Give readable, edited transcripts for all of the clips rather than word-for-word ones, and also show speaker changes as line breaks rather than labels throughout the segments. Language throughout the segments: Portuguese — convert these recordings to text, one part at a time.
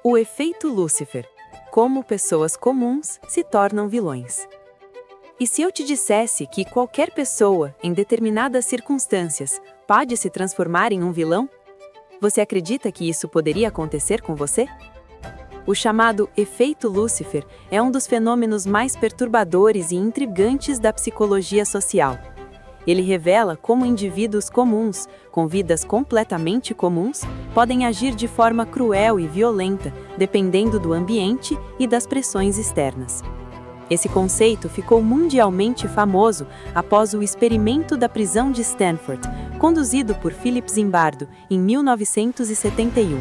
O efeito Lúcifer. Como pessoas comuns se tornam vilões. E se eu te dissesse que qualquer pessoa, em determinadas circunstâncias, pode se transformar em um vilão? Você acredita que isso poderia acontecer com você? O chamado efeito Lúcifer é um dos fenômenos mais perturbadores e intrigantes da psicologia social. Ele revela como indivíduos comuns, com vidas completamente comuns, podem agir de forma cruel e violenta, dependendo do ambiente e das pressões externas. Esse conceito ficou mundialmente famoso após o experimento da prisão de Stanford, conduzido por Philip Zimbardo em 1971.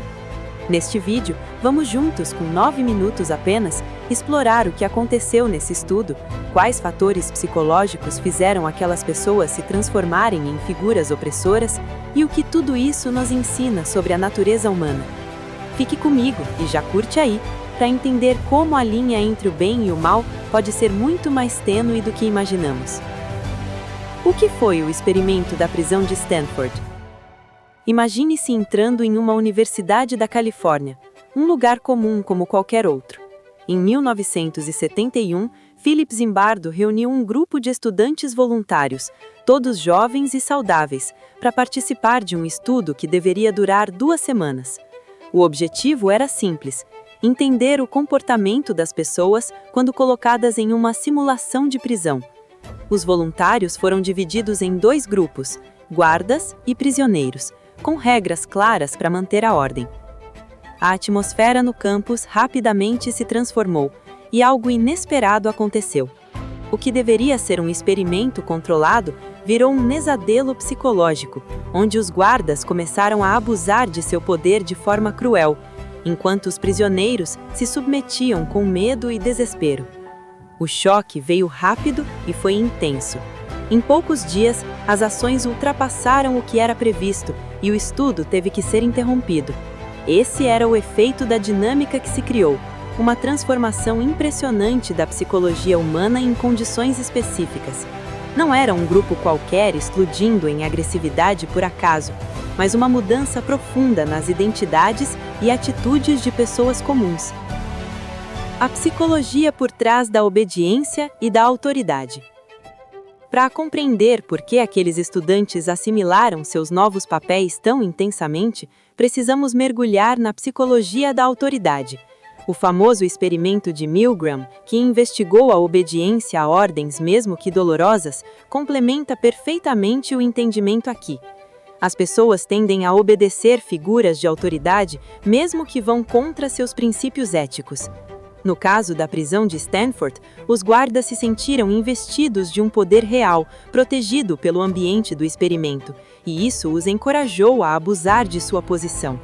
Neste vídeo, vamos juntos, com 9 minutos apenas, explorar o que aconteceu nesse estudo, quais fatores psicológicos fizeram aquelas pessoas se transformarem em figuras opressoras e o que tudo isso nos ensina sobre a natureza humana. Fique comigo e já curte aí, para entender como a linha entre o bem e o mal pode ser muito mais tênue do que imaginamos. O que foi o experimento da prisão de Stanford? Imagine-se entrando em uma universidade da Califórnia, um lugar comum como qualquer outro. Em 1971, Philip Zimbardo reuniu um grupo de estudantes voluntários, todos jovens e saudáveis, para participar de um estudo que deveria durar 2 semanas. O objetivo era simples: entender o comportamento das pessoas quando colocadas em uma simulação de prisão. Os voluntários foram divididos em 2 grupos, guardas e prisioneiros, com regras claras para manter a ordem. A atmosfera no campus rapidamente se transformou e algo inesperado aconteceu. O que deveria ser um experimento controlado virou um pesadelo psicológico, onde os guardas começaram a abusar de seu poder de forma cruel, enquanto os prisioneiros se submetiam com medo e desespero. O choque veio rápido e foi intenso. Em poucos dias, as ações ultrapassaram o que era previsto e o estudo teve que ser interrompido. Esse era o efeito da dinâmica que se criou, uma transformação impressionante da psicologia humana em condições específicas. Não era um grupo qualquer explodindo em agressividade por acaso, mas uma mudança profunda nas identidades e atitudes de pessoas comuns. A psicologia por trás da obediência e da autoridade. Para compreender por que aqueles estudantes assimilaram seus novos papéis tão intensamente, precisamos mergulhar na psicologia da autoridade. O famoso experimento de Milgram, que investigou a obediência a ordens mesmo que dolorosas, complementa perfeitamente o entendimento aqui. As pessoas tendem a obedecer figuras de autoridade, mesmo que vão contra seus princípios éticos. No caso da prisão de Stanford, os guardas se sentiram investidos de um poder real, protegido pelo ambiente do experimento, e isso os encorajou a abusar de sua posição.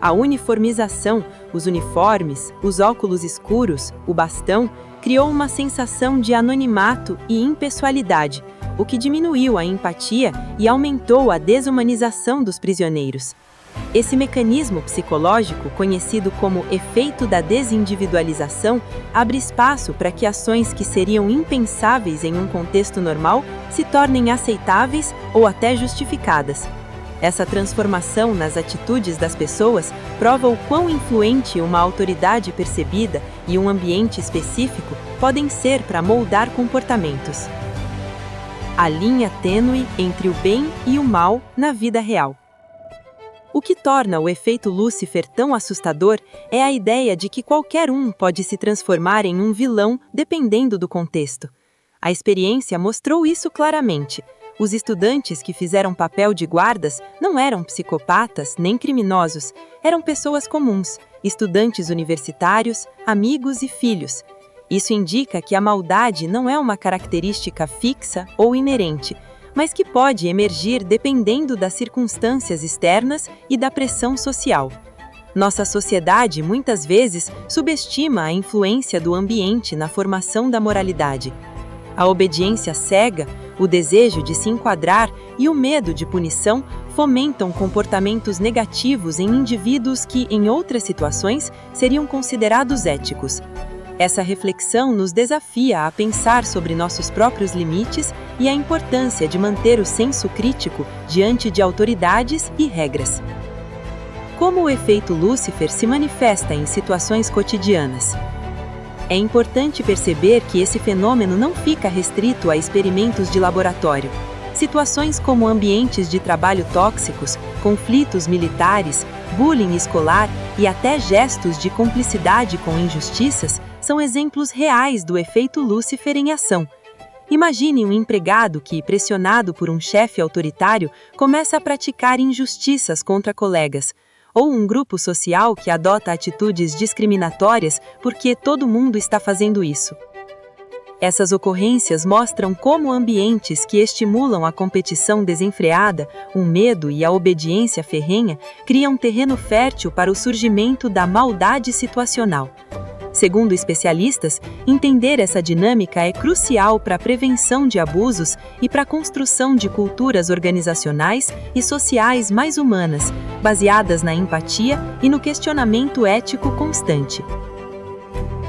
A uniformização, os uniformes, os óculos escuros, o bastão, criou uma sensação de anonimato e impessoalidade, o que diminuiu a empatia e aumentou a desumanização dos prisioneiros. Esse mecanismo psicológico, conhecido como efeito da desindividualização, abre espaço para que ações que seriam impensáveis em um contexto normal se tornem aceitáveis ou até justificadas. Essa transformação nas atitudes das pessoas prova o quão influente uma autoridade percebida e um ambiente específico podem ser para moldar comportamentos. A linha tênue entre o bem e o mal na vida real. O que torna o efeito Lúcifer tão assustador é a ideia de que qualquer um pode se transformar em um vilão dependendo do contexto. A experiência mostrou isso claramente. Os estudantes que fizeram papel de guardas não eram psicopatas nem criminosos, eram pessoas comuns, estudantes universitários, amigos e filhos. Isso indica que a maldade não é uma característica fixa ou inerente, mas que pode emergir dependendo das circunstâncias externas e da pressão social. Nossa sociedade muitas vezes subestima a influência do ambiente na formação da moralidade. A obediência cega, o desejo de se enquadrar e o medo de punição fomentam comportamentos negativos em indivíduos que, em outras situações, seriam considerados éticos. Essa reflexão nos desafia a pensar sobre nossos próprios limites e a importância de manter o senso crítico diante de autoridades e regras. como o efeito Lúcifer se manifesta em situações cotidianas. É importante perceber que esse fenômeno não fica restrito a experimentos de laboratório. Situações como ambientes de trabalho tóxicos, conflitos militares, bullying escolar e até gestos de cumplicidade com injustiças são exemplos reais do efeito Lúcifer em ação. Imagine um empregado que, pressionado por um chefe autoritário, começa a praticar injustiças contra colegas, ou um grupo social que adota atitudes discriminatórias porque todo mundo está fazendo isso. Essas ocorrências mostram como ambientes que estimulam a competição desenfreada, o medo e a obediência ferrenha criam terreno fértil para o surgimento da maldade situacional. Segundo especialistas, entender essa dinâmica é crucial para a prevenção de abusos e para a construção de culturas organizacionais e sociais mais humanas, baseadas na empatia e no questionamento ético constante.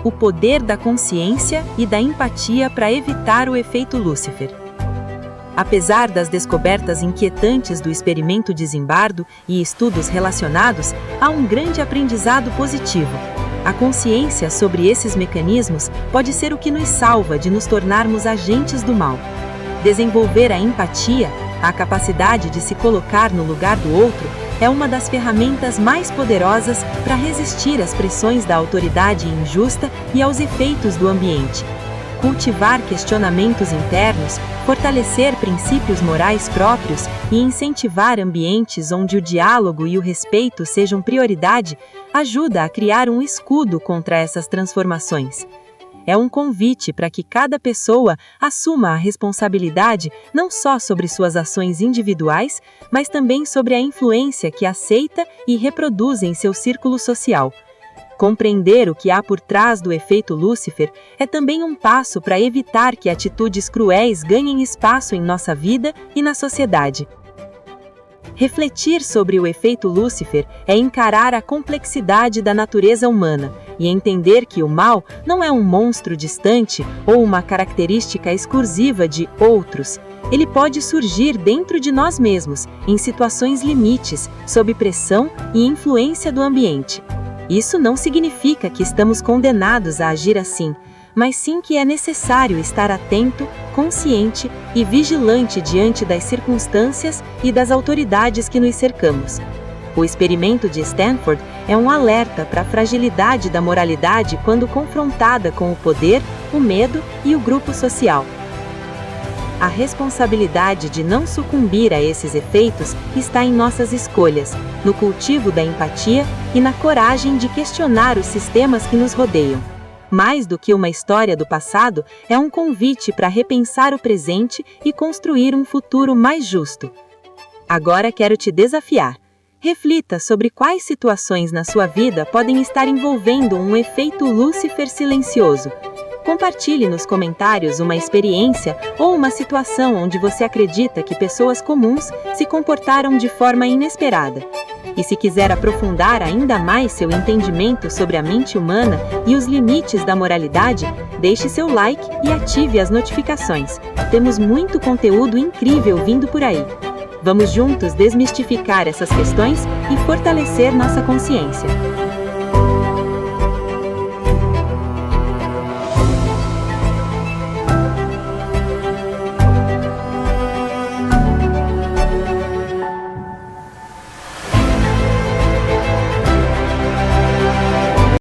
O poder da consciência e da empatia para evitar o efeito Lúcifer. Apesar das descobertas inquietantes do experimento de Zimbardo e estudos relacionados, há um grande aprendizado positivo. A consciência sobre esses mecanismos pode ser o que nos salva de nos tornarmos agentes do mal. Desenvolver a empatia, a capacidade de se colocar no lugar do outro, é uma das ferramentas mais poderosas para resistir às pressões da autoridade injusta e aos efeitos do ambiente. Cultivar questionamentos internos, fortalecer princípios morais próprios e incentivar ambientes onde o diálogo e o respeito sejam prioridade ajuda a criar um escudo contra essas transformações. É um convite para que cada pessoa assuma a responsabilidade não só sobre suas ações individuais, mas também sobre a influência que aceita e reproduz em seu círculo social. Compreender o que há por trás do efeito Lúcifer é também um passo para evitar que atitudes cruéis ganhem espaço em nossa vida e na sociedade. Refletir sobre o efeito Lúcifer é encarar a complexidade da natureza humana e entender que o mal não é um monstro distante ou uma característica exclusiva de outros. Ele pode surgir dentro de nós mesmos, em situações limites, sob pressão e influência do ambiente. Isso não significa que estamos condenados a agir assim, mas sim que é necessário estar atento, consciente e vigilante diante das circunstâncias e das autoridades que nos cercamos. O experimento de Stanford é um alerta para a fragilidade da moralidade quando confrontada com o poder, o medo e o grupo social. A responsabilidade de não sucumbir a esses efeitos está em nossas escolhas, no cultivo da empatia e na coragem de questionar os sistemas que nos rodeiam. Mais do que uma história do passado, é um convite para repensar o presente e construir um futuro mais justo. Agora quero te desafiar. Reflita sobre quais situações na sua vida podem estar envolvendo um efeito Lúcifer silencioso. Compartilhe nos comentários uma experiência ou uma situação onde você acredita que pessoas comuns se comportaram de forma inesperada. E se quiser aprofundar ainda mais seu entendimento sobre a mente humana e os limites da moralidade, deixe seu like e ative as notificações. Temos muito conteúdo incrível vindo por aí. Vamos juntos desmistificar essas questões e fortalecer nossa consciência.